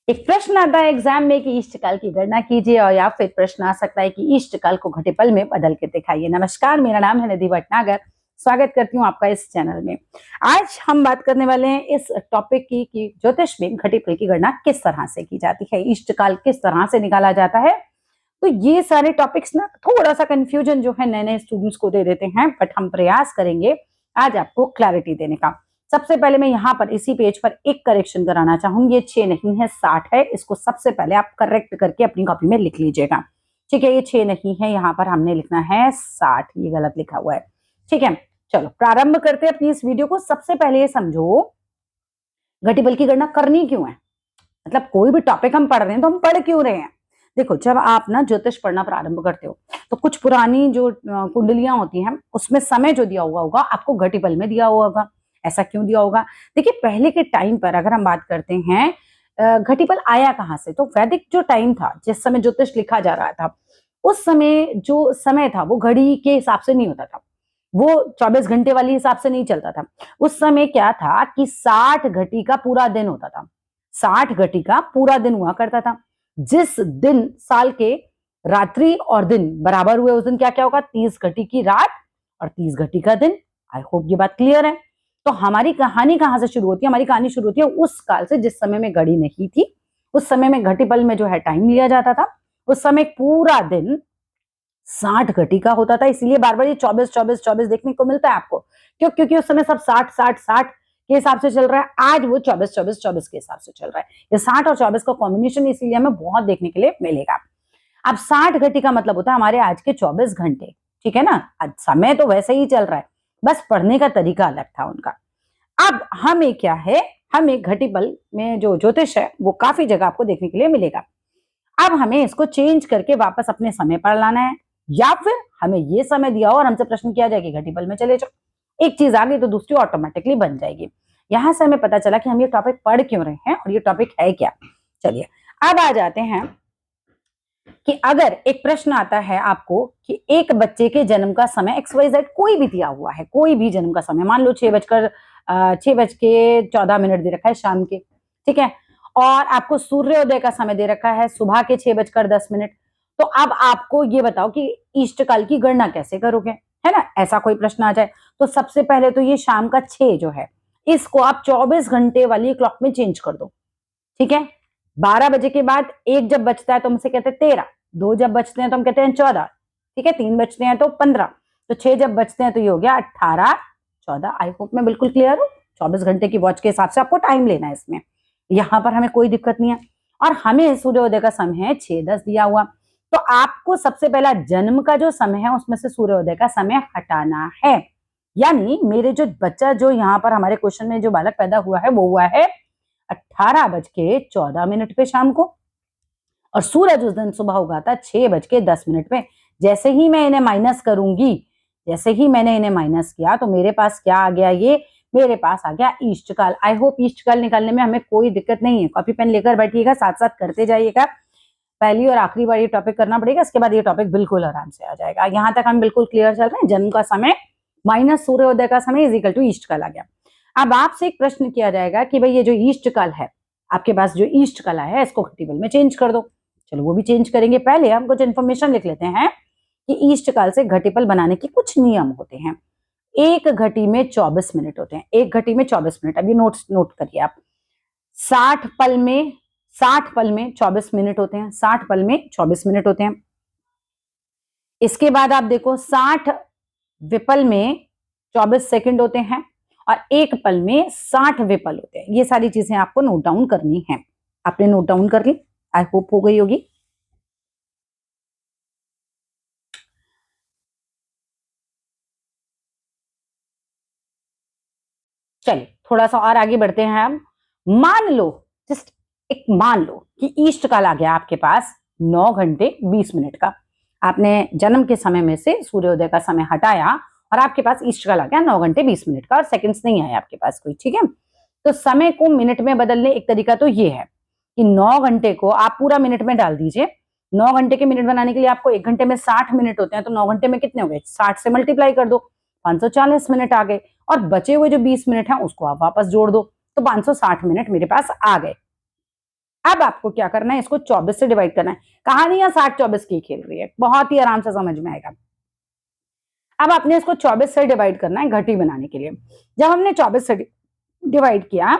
एक प्रश्न आता है एग्जाम में कि इष्टकाल की गणना कीजिए, और या फिर प्रश्न आ सकता है कि इष्टकाल को घटिपल में बदल के दिखाइए। नमस्कार, मेरा नाम है निधि भटनागर। स्वागत करती हूँ आपका इस चैनल में। आज हम बात करने वाले हैं इस टॉपिक की कि ज्योतिष में घटिपल की गणना किस तरह से की जाती है, इष्टकाल किस तरह से निकाला जाता है। तो ये सारे टॉपिक्स ना थोड़ा सा कंफ्यूजन जो है नए नए स्टूडेंट्स को दे देते हैं, बट हम प्रयास करेंगे आज आपको क्लैरिटी देने का। सबसे पहले मैं यहाँ पर इसी पेज पर एक करेक्शन कराना चाहूंगी। ये 6 नहीं है 60 है। इसको सबसे पहले आप करेक्ट करके अपनी कॉपी में लिख लीजिएगा। ठीक है, ये 6 नहीं है, यहाँ पर हमने लिखना है 60। ये गलत लिखा हुआ है। ठीक है, चलो प्रारंभ करते हैं अपनी इस वीडियो को। सबसे पहले ये समझो घटिपल की गणना करनी क्यों है। मतलब कोई भी टॉपिक हम पढ़ रहे हैं तो हम पढ़ क्यों रहे हैं। देखो, जब आप ना ज्योतिष पढ़ना प्रारंभ करते हो तो कुछ पुरानी जो कुंडलियां होती हैं उसमें समय जो दिया हुआ होगा आपको घटिपल में दिया हुआ होगा। ऐसा क्यों दिया होगा? देखिए, पहले के टाइम पर अगर हम बात करते हैं घटिपल आया कहाँ से, तो वैदिक जो टाइम था, जिस समय ज्योतिष लिखा जा रहा था, उस समय जो समय था वो घड़ी के हिसाब से नहीं होता था। वो 24 घंटे वाली हिसाब से नहीं चलता था। उस समय क्या था कि 60 घटी का पूरा दिन होता था। 60 घटी का पूरा दिन हुआ करता था। जिस दिन साल के रात्रि और दिन बराबर हुए, उस दिन क्या क्या होगा? 30 घटी की रात और 30 घटी का दिन। आई होप ये बात क्लियर है। तो हमारी कहानी कहां से शुरू होती है? हमारी कहानी शुरू होती है उस काल से जिस समय में घड़ी नहीं थी। उस समय में घटिपल में जो है टाइम लिया जाता था। उस समय पूरा दिन 60 घटी का होता था। इसीलिए बार बार ये 24 24 24 देखने को मिलता है आपको। क्यों? क्योंकि उस समय सब 60 60 60 के हिसाब से चल रहा है। आज वो 24 24 24 के हिसाब से चल रहा है। ये 60 और 24 का कॉम्बिनेशन इसीलिए हमें बहुत देखने के लिए मिलेगा। अब 60 घटी का मतलब होता है हमारे आज के 24 घंटे। ठीक है ना? आज समय तो वैसे ही चल रहा है, बस पढ़ने का तरीका अलग था उनका। अब हमें क्या है, हमें घटिपल में जो ज्योतिष है वो काफी जगह आपको देखने के लिए मिलेगा। अब हमें इसको चेंज करके वापस अपने समय पर लाना है, या फिर हमें ये समय दिया हो और हमसे प्रश्न किया जाए कि घटिपल में चले जाओ। एक चीज आ गई तो दूसरी ऑटोमेटिकली बन जाएगी। यहां से हमें पता चला कि हम ये टॉपिक पढ़ क्यों रहे हैं और ये टॉपिक है क्या। चलिए अब आ जाते हैं कि अगर एक प्रश्न आता है आपको कि एक बच्चे के जन्म का समय XYZ कोई भी दिया हुआ है, कोई भी जन्म का समय, मान लो 6:14 दे रखा है शाम के। ठीक है, और आपको सूर्योदय का समय दे रखा है सुबह के 6:10। तो अब आपको ये बताओ कि इष्टकाल की गणना कैसे करोगे, है ना? ऐसा कोई प्रश्न आ जाए तो सबसे पहले तो ये शाम का 6 जो है, इसको आप 24 घंटे वाली क्लॉक में चेंज कर दो। ठीक है, 12 बजे के बाद 1 जब बचता है तो हमसे कहते हैं 13, 2 जब बचते हैं तो हम कहते हैं 14। ठीक है, 3 बचते हैं तो 15, तो 6 जब बचते हैं तो ये हो गया 18 14। आई होप मैं बिल्कुल क्लियर हूँ। 24 घंटे की वॉच के हिसाब से आपको टाइम लेना है इसमें। यहां पर हमें कोई दिक्कत नहीं है। और हमें सूर्योदय का समय है 6:10 दिया हुआ। तो आपको सबसे पहला जन्म का जो समय है उसमें से सूर्योदय का समय हटाना है। यानी मेरे जो बच्चा जो यहाँ पर हमारे क्वेश्चन में जो बालक पैदा हुआ है वो हुआ है 18:14 पे शाम को, और सूरज उस दिन सुबह उगा था 6:10 पे। जैसे ही मैं इन्हें माइनस करूंगी, जैसे ही मैंने इन्हें माइनस किया तो मेरे पास क्या आ गया? ये मेरे पास आ गया इष्टकाल। आई होप इष्टकाल निकालने में हमें कोई दिक्कत नहीं है। कॉपी पेन लेकर बैठिएगा, साथ साथ करते जाइएगा। पहली और आखिरी बार ये टॉपिक करना पड़ेगा, इसके बाद ये टॉपिक बिल्कुल आराम से आ जाएगा। यहां तक हम बिल्कुल क्लियर चल रहे हैं। जन्म का समय माइनस सूर्योदय का समय इज इक्वल टू ईस्ट काल आ गया। अब आपसे एक प्रश्न किया जाएगा कि भाई ये जो ईस्ट काल है, आपके पास जो ईस्ट कला है, इसको घटिपल में चेंज कर दो। चलो वो भी चेंज करेंगे। पहले हम कुछ इन्फॉर्मेशन लिख लेते हैं कि ईस्ट काल से घटिपल बनाने के कुछ नियम होते हैं। एक घटी में 24 मिनट होते हैं। एक घटी में 24 मिनट। अभी नोट करिए आप। 60 पल में 60 पल में 24 मिनट होते हैं। 60 पल में 24 मिनट होते हैं। इसके बाद आप देखो 60 विपल में 24 सेकंड होते हैं, और एक पल में 60 विपल होते हैं। ये सारी चीजें आपको नोट डाउन करनी है। आपने नोट डाउन कर ली? आई होप हो गई होगी। चलिए थोड़ा सा और आगे बढ़ते हैं हम। मान लो, जस्ट एक मान लो कि ईस्ट काल आ गया आपके पास 9:20 का। आपने जन्म के समय में से सूर्योदय का समय हटाया और आपके पास ईस्ट काल आ गया 9:20 का, और सेकंड्स नहीं आए आपके पास कोई। ठीक है, तो समय को मिनट में बदलने एक तरीका तो ये है कि 9 घंटे को आप पूरा मिनट में डाल दीजिए। 9 घंटे के मिनट बनाने के लिए आपको 1 घंटे में 60 मिनट होते हैं, तो 9 घंटे में कितने हो गए? 60 से मल्टीप्लाई कर दो, 540 मिनट आ गए। और बचे हुए जो 20 मिनट हैं उसको आप वापस जोड़ दो, तो 560 मिनट मेरे पास आ गए। अब आपको क्या करना है, इसको 24 से डिवाइड करना है। कहानी यहाँ 60-24 की खेल रही है, बहुत ही आराम से समझ में आएगा। अब आपने इसको 24 से डिवाइड करना है घटी बनाने के लिए। जब हमने 24 से डिवाइड किया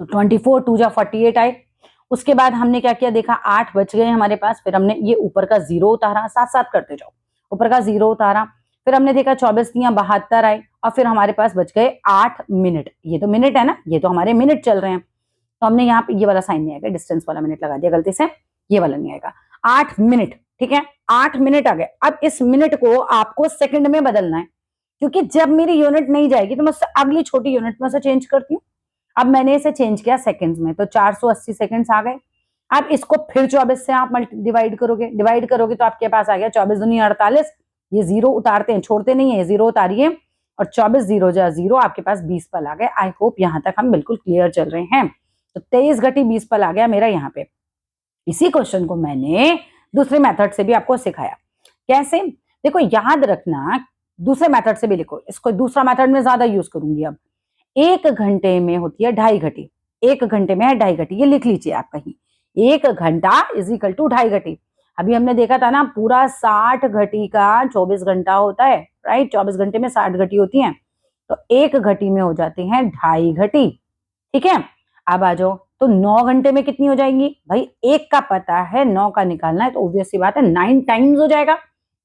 तो 24 2 जा 48 आए। उसके बाद हमने क्या किया, देखा 8 बच गए हमारे पास, फिर हमने ये ऊपर का 0 उतारा, साथ साथ करते जाओ, ऊपर का 0 उतारा, फिर हमने देखा 24 दिया 72 आए, और फिर हमारे पास बच गए 8 मिनट। ये तो मिनट है ना, ये तो हमारे मिनट चल रहे हैं, तो हमने यहाँ पे ये वाला साइन नहीं आएगा, डिस्टेंस वाला मिनट लगा दिया गलती से, ये वाला नहीं आएगा। 8 मिनट, ठीक है, 8 मिनट आ गए। अब इस मिनट को आपको सेकंड में बदलना है, क्योंकि जब मेरी यूनिट नहीं जाएगी तो मैं उससे अगली छोटी यूनिट में से चेंज करती हूँ। अब मैंने इसे चेंज किया सेकंड्स में, तो 480 सेकंड्स आ गए। अब इसको फिर 24 से आप डिवाइड करोगे तो आपके पास आ गया 24 दूनी 48। ये 0 उतारते हैं, छोड़ते नहीं है, 0 उतारिए, और 24 0 जा 0, आपके पास 20 पल आ गए। आई होप यहाँ तक हम बिल्कुल क्लियर चल रहे हैं। तो 23 घटी 20 पल आ गया मेरा यहाँ पे। इसी क्वेश्चन को मैंने दूसरे मेथड से भी आपको सिखाया। कैसे, देखो याद रखना, दूसरे मेथड से भी लिखो, इसको दूसरा मेथड में ज्यादा यूज करूंगी। अब 1 घंटे में होती है 2.5 घटी, 1 घंटे में है 2.5 घटी, ये लिख लीजिए आप कहीं, 1 घंटा इज इक्वल टू 2.5 घटी। अभी हमने देखा था ना, पूरा 60 घटी का 24 घंटा होता है, राइट, 24 घंटे में 60 घटी होती हैं, तो 1 घटी में हो जाती है 2.5 घटी, ठीक है। अब आ जाओ, तो 9 घंटे में कितनी हो जाएंगी भाई, 1 का पता है, 9 का निकालना है, तो ऑब्वियस सी बात है 9 टाइम्स हो जाएगा,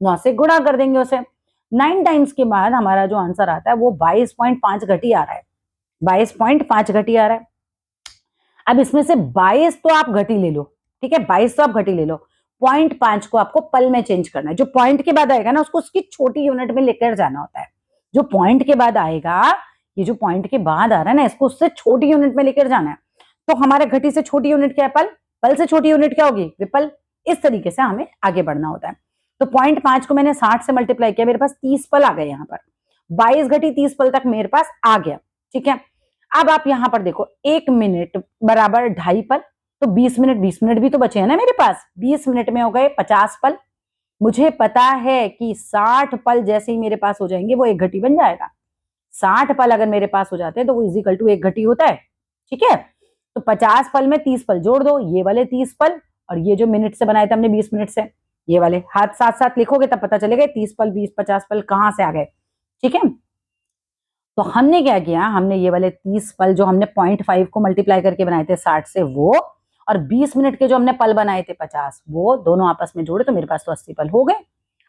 9 से गुणा कर देंगे उसे। 9 टाइम्स के बाद हमारा जो आंसर आता है वो 22.5 घटी आ रहा है, 22.5 घटी आ रहा है। अब इसमें से 22 तो आप घटी ले लो, ठीक है, 22 तो आप घटी ले लो, 0.5 को आपको पल में चेंज करना है। जो पॉइंट के बाद आएगा ना, उसको उसकी छोटी यूनिट में लेकर जाना होता है। जो पॉइंट के बाद आएगा, ये जो पॉइंट के बाद आ रहा है ना, इसको उससे छोटी यूनिट में लेकर जाना है। तो हमारे घटी से छोटी यूनिट क्या है, पल, पल से छोटी यूनिट क्या होगी, विपल। इस तरीके से हमें आगे बढ़ना होता है। तो 0.5 को मैंने 60 से मल्टीप्लाई किया, मेरे पास 30 पल आ गए, यहाँ पर 22 घटी 30 पल तक मेरे पास आ गया, ठीक है। अब आप यहां पर देखो, 1 मिनट बराबर 2.5 पल, तो 20 मिनट, 20 मिनट भी तो बचे हैं ना मेरे पास, 20 मिनट में हो गए 50 पल। मुझे पता है कि 60 पल जैसे ही मेरे पास हो जाएंगे वो 1 घटी बन जाएगा। 60 पल अगर मेरे पास हो जाते हैं तो वो इजिकल टू 1 घटी होता है, ठीक है। तो 50 पल में 30 पल जोड़ दो, ये वाले 30 पल, और ये जो मिनट से बनाए थे हमने 20 मिनट से, ये वाले हाथ साथ साथ लिखोगे तब पता चलेगा 30 पल 20 50 पल कहां से आ गए, ठीक है। तो हमने क्या किया, हमने ये वाले 30 पल जो हमने 0.5 को मल्टीप्लाई करके बनाए थे 60 से, वो, और 20 मिनट के जो हमने पल बनाए थे 50, वो दोनों आपस में जोड़े तो मेरे पास तो 80 पल हो गए।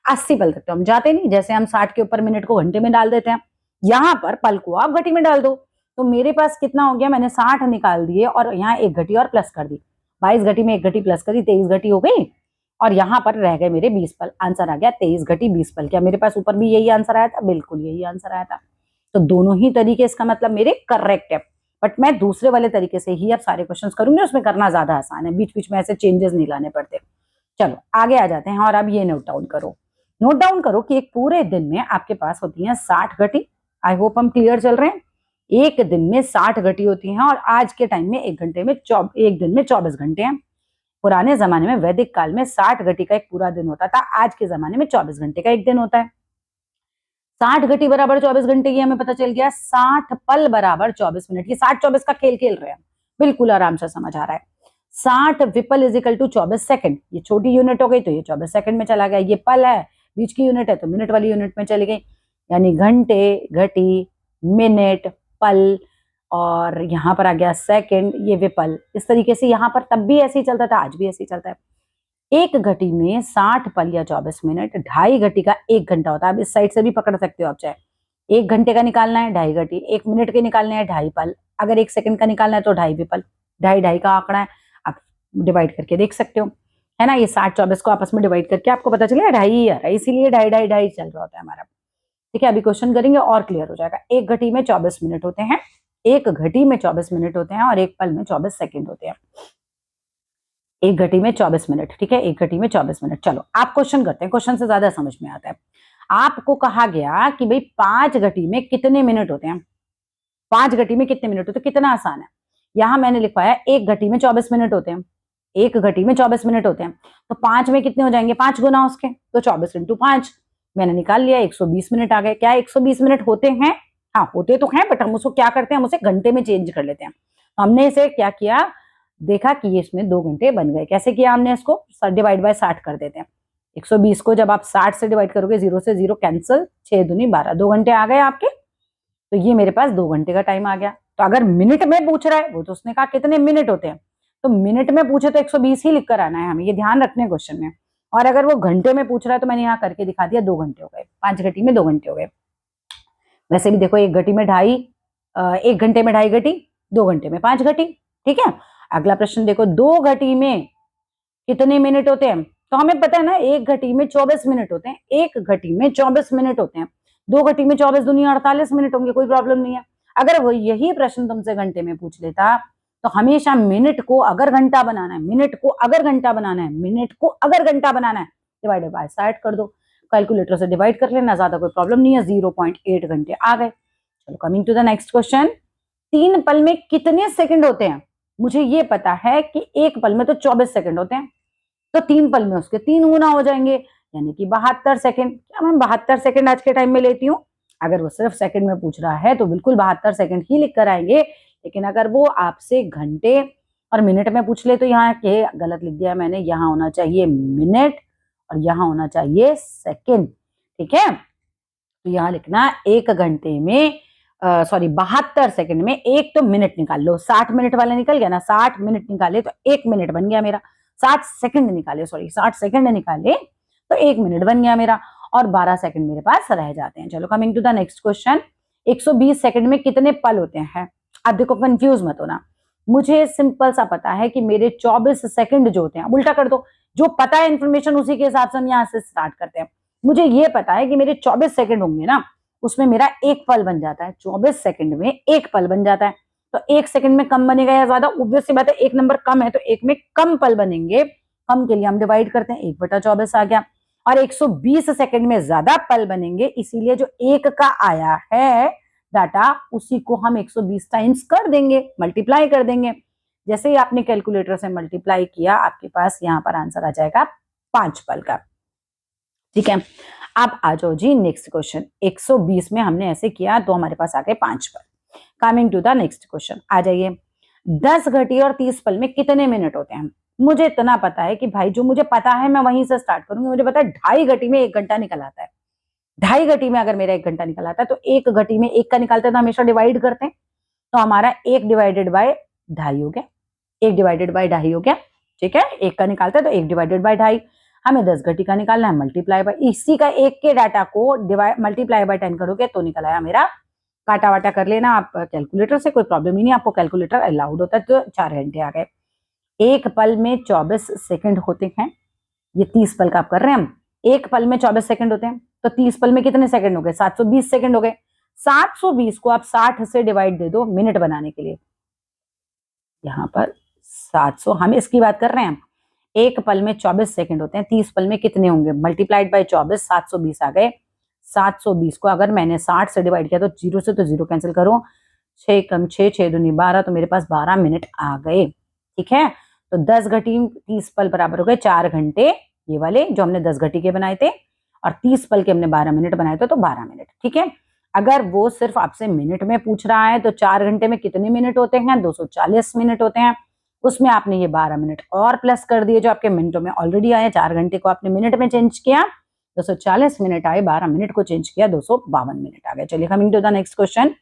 80 पल तक तो हम जाते नहीं, जैसे हम 60 के ऊपर मिनट को घंटे में डाल देते हैं, यहाँ पर पल को आप घटी में डाल दो। तो मेरे पास कितना हो गया, मैंने 60 निकाल दिए और यहाँ 1 घटी और प्लस कर दी, 22 घटी में 1 घटी प्लस कर दी, 23 घटी हो गई, और यहाँ पर रह गए मेरे 20 पल। आंसर आ गया 23 घटी 20 पल। क्या मेरे पास ऊपर भी यही आंसर आया था? बिल्कुल यही आंसर आया था। तो दोनों ही तरीके इसका मतलब मेरे करेक्ट है, बट मैं दूसरे वाले तरीके से ही अब सारे क्वेश्चंस करूंगी, उसमें करना ज्यादा आसान है, बीच बीच में ऐसे चेंजेस नहीं लाने पड़ते। चलो आगे आ जाते हैं, और अब ये नोट डाउन करो, नोट डाउन करो कि एक पूरे दिन में आपके पास होती है 60 घटी। आई होप हम क्लियर चल रहे हैं। एक दिन में 60 घटी होती हैं, और आज के टाइम में एक दिन में 24 घंटे हैं। पुराने जमाने में वैदिक काल में 60 घटी का एक पूरा दिन होता था, आज के जमाने में 24 घंटे का एक दिन होता है। 60 घटी बराबर 24 घंटे की हमें पता चल गया, 60 पल बराबर 24 मिनट। ये 60-24 का खेल खेल रहे हैं, बिल्कुल आराम से समझ आ रहा है। 60 विपल इज इक्वल टू 24 सेकंड, ये छोटी यूनिट हो गई तो ये 24 सेकंड में चला गया। ये पल है, बीच की यूनिट है तो मिनट वाली यूनिट में चली गई, यानी घंटे, घटी, मिनट, पल, और यहाँ पर आ गया सेकंड, ये विपल। इस तरीके से यहाँ पर तब भी ऐसे ही चलता था, आज भी ऐसे ही चलता है। एक घटी में 60 पल या 24 मिनट, 2.5 घटी का 1 घंटा होता है। अब इस साइड से भी पकड़ सकते हो आप, चाहे 1 घंटे का निकालना है 2.5 घटी, 1 मिनट के निकालने हैं 2.5 पल, अगर 1 सेकंड का निकालना है तो 2.5 विपल। 2.5 का आंकड़ा है, आप डिवाइड करके देख सकते हो, है ना। ये 60-24 को आपस में डिवाइड करके आपको पता चलेगा 2.5 आ रहा है, इसीलिए 2.5 चल रहा होता है हमारा, ठीक है। अभी क्वेश्चन करेंगे और क्लियर हो जाएगा। 1 घटी में 24 मिनट होते हैं, 1 घटी में 24 मिनट होते हैं, और 1 पल में 24 सेकंड होते हैं। 1 घटी में 24 मिनट, ठीक है, 1 घटी में 24 मिनट। चलो आप क्वेश्चन करते हैं, क्वेश्चन से ज्यादा समझ में आता है। आपको कहा गया कि भाई 5 घटी में कितने मिनट होते हैं, 5 घटी में कितने मिनट होते हैं, कितना आसान है। यहां मैंने लिखवाया 1 घटी में 24 मिनट होते हैं, 1 घटी में 24 मिनट होते हैं, तो 5 में कितने हो जाएंगे, 5 गुना उसके, तो 24 इंटू 5 मैंने निकाल लिया, 120 मिनट आ गए। क्या 120 मिनट होते हैं? हाँ होते तो हैं, बट हम उसको क्या करते हैं, हम उसे घंटे में चेंज कर लेते हैं। हमने इसे क्या किया, देखा कि ये इसमें 2 घंटे बन गए। कैसे किया हमने इसको? डिवाइड बाय 60 कर देते हैं। 120 को जब आप 60 से डिवाइड करोगे, 0 से 0 कैंसिल, 6 दूनी 12, 2 घंटे आ गए आपके। तो ये मेरे पास 2 घंटे का टाइम आ गया। तो अगर मिनट में पूछ रहा है, वो तो उसने कहा कितने मिनट होते हैं, तो मिनट में पूछे तो 120 ही लिख कर आना है हमें, ये ध्यान रखने क्वेश्चन में। और अगर वो घंटे में पूछ रहा है तो मैंने यहाँ करके दिखा दिया, 2 घंटे हो गए, 5 घटी में 2 घंटे हो गए। वैसे भी देखो, 1 घटी में 2.5, 1 घंटे में 2.5 घटी, 2 घंटे में 5 घटी। ठीक है, अगला प्रश्न देखो, 2 घटी में कितने मिनट होते हैं? तो हमें पता है ना, 1 घटी में 24 मिनट होते हैं, 1 घटी में 24 मिनट होते हैं। 2 घटी में 24 दूनी 48 मिनट होंगे, कोई प्रॉब्लम नहीं है। अगर वो यही प्रश्न तुमसे घंटे में पूछ लेता, तो हमेशा मिनट को अगर घंटा बनाना है, मिनट को अगर घंटा बनाना है, मिनट को अगर घंटा बनाना है, डिवाइडेड बाय 60 कर दो, कैलकुलेटर से डिवाइड कर लेना, ज्यादा कोई प्रॉब्लम नहीं है। 0.8 घंटे आ गए। चलो, coming to the next question. 3 पल में कितने सेकंड होते हैं? मुझे ये पता है कि 1 पल में तो 24 सेकंड होते हैं, तो 3 पल में उसके 3 गुना हो जाएंगे, यानी कि 72 सेकंड। क्या मैं 72 सेकंड आज के टाइम में लेती हूँ? अगर वो सिर्फ सेकंड में पूछ रहा है तो बिल्कुल 72 सेकंड ही लिख कर आएंगे। लेकिन अगर वो आपसे घंटे और मिनट में पूछ ले, तो यहाँ के गलत लिख दिया मैंने, यहाँ होना चाहिए मिनट और यहाँ होना चाहिए सेकंड। ठीक है, तो यहाँ लिखना 1 घंटे में, सॉरी 72 सेकंड में, एक तो मिनट निकाल लो, 60 मिनट वाला निकल गया ना, 60 मिनट निकाले तो 1 मिनट बन गया मेरा। 60 सेकंड निकाले, सॉरी 60 सेकंड निकाले तो 1 मिनट बन गया मेरा, और 12 सेकंड मेरे पास रह जाते हैं। चलो, coming to the next question. 120 second में कितने पल होते हैं? अब देखो, कंफ्यूज मत होना, मुझे सिंपल सा पता है कि मेरे 24 सेकंड जो होते हैं, उल्टा कर दो, जो पता है इन्फॉर्मेशन उसी के हिसाब से हम यहाँ से स्टार्ट करते हैं। मुझे ये पता है कि मेरे 24 सेकंड होंगे ना, उसमें मेरा 1 पल बन जाता है। 24 सेकंड में 1 पल बन जाता है, तो 1 सेकंड में कम बनेगा या ज्यादा? ऑब्वियस सी बात है, 1 नंबर कम है तो 1 में कम पल बनेंगे। कम के लिए हम डिवाइड करते हैं, 1/24 आ गया। और 120 सेकंड में ज्यादा पल बनेंगे, इसीलिए जो 1 का आया है डाटा, उसी को हम 120 टाइम्स कर देंगे, मल्टीप्लाई कर देंगे। जैसे ही आपने कैलकुलेटर से मल्टीप्लाई किया, आपके पास यहाँ पर आंसर आ जाएगा 5 पल का। ठीक है, अब आ जाओ जी नेक्स्ट क्वेश्चन। 120 में हमने ऐसे किया तो हमारे पास आ गए 5 पल। Coming to the next question, आ जाइए। 10 घटी और 30 पल में कितने मिनट होते हैं? मुझे इतना पता है कि भाई, जो मुझे पता है मैं वहीं से स्टार्ट करूंगी। मुझे पता है 2.5 घटी में 1 घंटा निकल आता है। 2.5 घटी में अगर मेरा 1 घंटा निकल आता है, तो 1 घटी में 1 का निकालते हैं तो हमेशा डिवाइड करते हैं, तो हमारा 1 डिवाइडेड बाय 2.5 हो गया। 1 डिवाइडेड बाय 2.5 हो गया। ठीक है, 1 का निकालते हैं तो 1 डिवाइडेड बाय 2.5। हमें 10 घटी का निकालना है, मल्टीप्लाई बाय, इसी का 1 के डाटा को डिवाइड मल्टीप्लाई बाय 10 करोगे तो निकल आया मेरा। काटा वाटा कर लेना आप कैलकुलेटर से, कोई प्रॉब्लम ही नहीं, आपको कैलकुलेटर अलाउड होता है। तो 4 घंटे आ गए। 1 पल में 24 सेकंड होते हैं, ये 30 पल का आप कर रहे हैं हम। 1 पल में 24 सेकंड होते हैं, तो 30 पल में कितने सेकंड हो गए? 720 सेकंड हो गए। 720 को आप 60 से डिवाइड दे दो मिनट बनाने के लिए, यहाँ पर 700, हम इसकी बात कर रहे हैं। 1 पल में 24 सेकंड होते हैं, 30 पल में कितने होंगे? मल्टीप्लाइड बाय 24, 720 आ गए। 720 को अगर मैंने 60 से डिवाइड किया तो 0 से तो 0 कैंसिल करो, 6 कम 6, 6 दूनी 12, तो मेरे पास 12 मिनट आ गए। ठीक है, तो 10 घटी 30 पल बराबर हो गए 4 घंटे, ये वाले जो हमने 10 घटी के बनाए थे, और 30 पल के हमने 12 मिनट बनाए थे, तो 12 मिनट। ठीक है, अगर वो सिर्फ आपसे मिनट में पूछ रहा है तो 4 घंटे में कितने मिनट होते हैं? 240 मिनट होते हैं। उसमें आपने ये 12 मिनट और प्लस कर दिए जो आपके मिनटों में ऑलरेडी आए। 4 घंटे को आपने मिनट में चेंज किया, 240 मिनट आए, 12 मिनट को चेंज किया, 252 मिनट आ गए। चलिए, coming to the next question.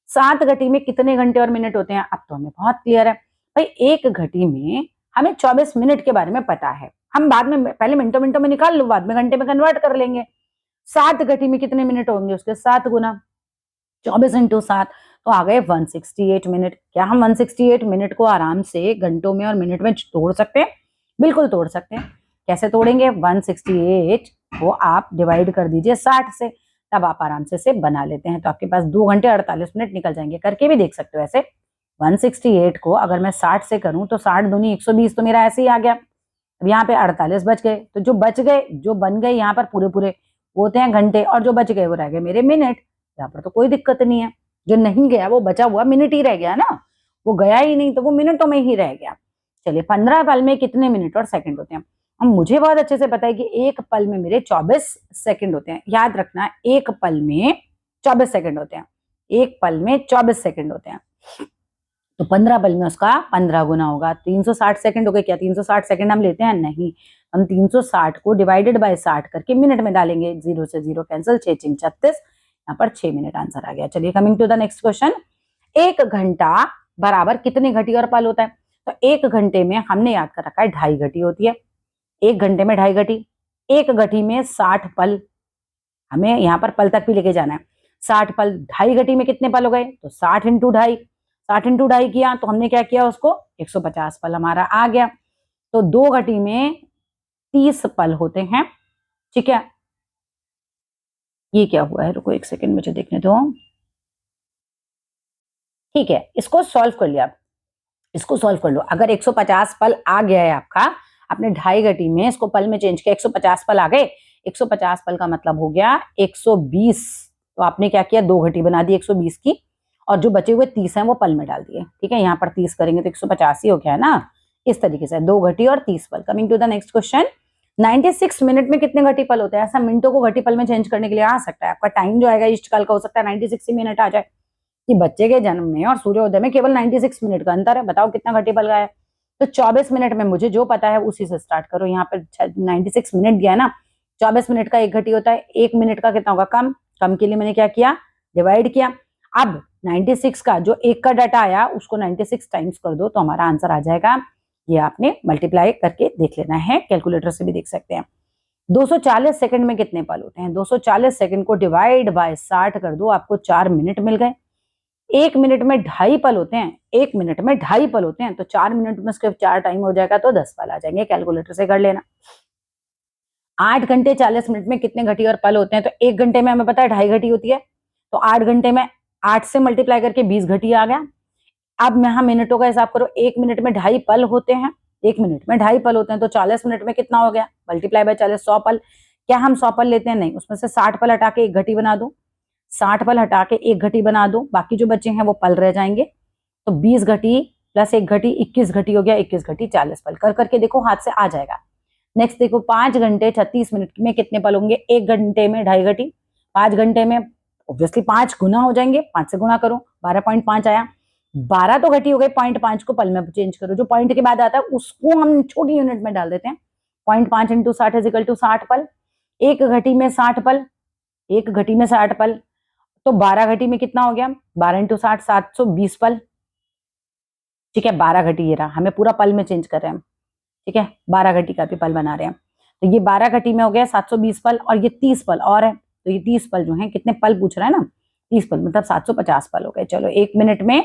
7 घटी में कितने घंटे और मिनट होते हैं? अब तो हमें बहुत क्लियर है भाई, 1 घटी में हमें 24 मिनट के बारे में पता है, हम बाद में पहले मिनटों मिनटों में निकाल लो, बाद में घंटे में कन्वर्ट कर लेंगे। 7 घटी में कितने मिनट होंगे? उसके 7 गुना, 24 इंटू 7, तो आ गए 168 मिनट। क्या हम 168 मिनट को आराम से घंटों में और मिनट में तोड़ सकते हैं? बिल्कुल तोड़ सकते हैं। कैसे तोड़ेंगे? 168 को आप डिवाइड कर दीजिए 60 से, तब आप आराम से बना लेते हैं, तो आपके पास 2 घंटे 48 मिनट निकल जाएंगे। करके भी देख सकते हो ऐसे। 168 को अगर मैं 60 से करूं तो 60 दूनी 120, तो मेरा ऐसे ही आ गया। अब यहाँ पे 48 बच गए, तो जो बच गए, जो बन गए यहाँ पर पूरे पूरे वो होते हैं घंटे, और जो बच गए वो रह गए मेरे मिनट। यहाँ पर तो कोई दिक्कत नहीं है, जो नहीं गया वो बचा हुआ मिनट ही रह गया ना, वो गया ही नहीं तो वो मिनटों में ही रह गया। चलिए, 15 पल में कितने मिनट और सेकंड होते हैं? अब मुझे बहुत अच्छे से पता है कि 1 पल में मेरे 24 सेकंड होते हैं। याद रखना, 1 पल में 24 सेकंड होते हैं, 1 पल में 24 सेकंड होते हैं। तो 15 पल में उसका 15 गुना होगा। 360 सेकंड हो गए। क्या 360 सेकंड हम लेते हैं? नहीं, हम 360 को डिवाइडेड बाय 60 करके मिनट में डालेंगे। 0 से 0 कैंसिल, 6 6 36, यहाँ पर 6 मिनट आंसर आ गया। चलिए coming to the next question. 1 घंटा बराबर कितने घटी और पल होता है? तो 1 घंटे में हमने याद कर रखा है 2.5 घटी होती है। 1 घंटे में 2.5 घटी, 1 घटी में 60 पल, हमें यहाँ पर पल तक भी लेके जाना है। 60 पल 2.5 घटी में कितने पल हो गए? तो 60 इंटू 2.5, 60 इंटू 2.5 किया तो हमने क्या किया, उसको 150 पल हमारा आ गया। तो 2 घटी में 30 पल होते हैं। ठीक है, ये क्या हुआ है? रुको 1 सेकेंड मुझे देखने दो। ठीक है, इसको सॉल्व कर लिया। इसको सॉल्व कर लो। अगर 150 पल आ गया है आपका, आपने 2.5 घटी में इसको पल में चेंज किया, 150 पल आ गए। 150 पल का मतलब हो गया 120। तो आपने क्या किया, 2 घटी बना दी 120 की, और जो बचे हुए 30 हैं वो पल में डाल दिए। ठीक है, यहाँ पर 30 करेंगे तो 150 ही हो गया है ना। इस तरीके से 2 घटी और 30 पल। Coming to the next question. 96 minute में कितने घटी पल होते हैं? ऐसा मिनटों को घटी पल में चेंज करने के लिए आ सकता है। आपका टाइम जो आएगा इष्टकाल का, हो सकता है 96 मिनट आ जाए। कि बच्चे के जन्म में और सूर्योदय में केवल 96 मिनट का अंतर है। बताओ कितना घटी पल गया है? तो 24 मिनट में मुझे जो पता है उसी से स्टार्ट करो। यहाँ पर 96 मिनट दिया है ना, 24 मिनट का 1 घटी होता है। 1 मिनट का कितना होगा? कम। कम के लिए मैंने क्या किया, डिवाइड किया। अब 96 का जो 1 का डाटा आया उसको 96 टाइम्स कर दो तो हमारा आंसर आ जाएगा। ये आपने मल्टीप्लाई करके देख लेना है, कैलकुलेटर से भी देख सकते हैं। 240 सेकंड में कितने पल होते हैं? 240 सेकंड को डिवाइड बाय 60 कर दो, आपको 4 मिनट मिल गए। 1 मिनट में 2.5 पल होते हैं। 1 मिनट में 2.5 पल होते हैं, तो 4 मिनट में उसके 4 टाइम हो जाएगा तो 10 पल आ जाएंगे। कैलकुलेटर से कर लेना। 8 घंटे 40 मिनट में कितने घटी और पल होते हैं? तो 1 घंटे में हमें पता है 2.5 घटी होती है। तो 8 घंटे में 8 से मल्टीप्लाई करके 20 घटी आ गया। अब यहाँ मिनटों का हिसाब करो। 1 मिनट में 2.5 पल होते हैं। 1 मिनट में 2.5 पल होते हैं, तो 40 मिनट में कितना हो गया? मल्टीप्लाई बाय 40, 100 पल। क्या हम 100 पल लेते हैं? नहीं, उसमें से 60 पल हटा के 1 घटी बना दो। 60 पल हटा के 1 घटी बना दो, बाकी जो बचे हैं वो पल रह जाएंगे। तो 20 घटी प्लस 1 घटी 21 घटी हो गया। 21 घटी 40 पल। कर करके देखो, हाथ से आ जाएगा। नेक्स्ट देखो, 5 घंटे 36 मिनट में कितने पल होंगे? 1 घंटे में 2.5 घटी। 5 घंटे में ऑब्वियसली 5 गुना हो जाएंगे। 5 से गुना करो, 12.5 आया। 12 तो घटी हो गई, 0.5 को पल में चेंज करो। जो पॉइंट के बाद आता है उसको हम छोटी यूनिट में डाल देते हैं। 0.5 इंटू 60 इज इक्वल टू 60 पल। 1 घटी में 60 पल। 1 घटी में 60 पल, तो 12 घटी में कितना हो गया? 12 इंटू 60, 720 पल। ठीक है, 12 घटी ये रहा। हमें पूरा पल में चेंज कर रहे हैं हम। ठीक है, 12 घटी का भी पल बना रहे हैं। तो ये 12 घटी में हो गया 720 पल, और ये 30 पल और है। तो ये 30 पल जो है, कितने पल पूछ रहा है ना, 30 पल मतलब 750 पल हो गए। चलो, 1 मिनट में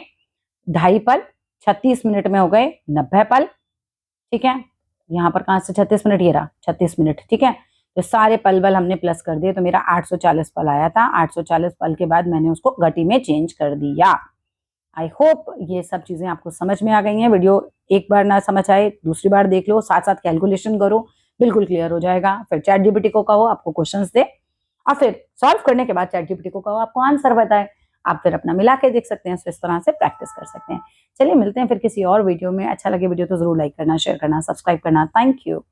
2.5 पल, 36 मिनट में हो गए 90 पल। ठीक है, यहाँ पर कहाँ से 36 मिनट? ये रहा 36 मिनट। ठीक है, तो सारे पल बल हमने प्लस कर दिए, तो मेरा 840 पल आया था। 840 पल के बाद मैंने उसको घटी में चेंज कर दिया। आई होप ये सब चीजें आपको समझ में आ गई हैं। वीडियो एक बार ना समझ आए, दूसरी बार देख लो, साथ साथ कैलकुलेशन करो, बिल्कुल क्लियर हो जाएगा। फिर चैट जीपीटी को कहो आपको क्वेश्चंस दे, और फिर सॉल्व करने के बाद चैट जीपीटी को कहो आपको आंसर बताए। आप फिर अपना मिला के देख सकते हैं, तो इस तरह से प्रैक्टिस कर सकते हैं। चलिए मिलते हैं फिर किसी और वीडियो में। अच्छा लगे वीडियो तो जरूर लाइक करना, शेयर करना, सब्सक्राइब करना। Thank you.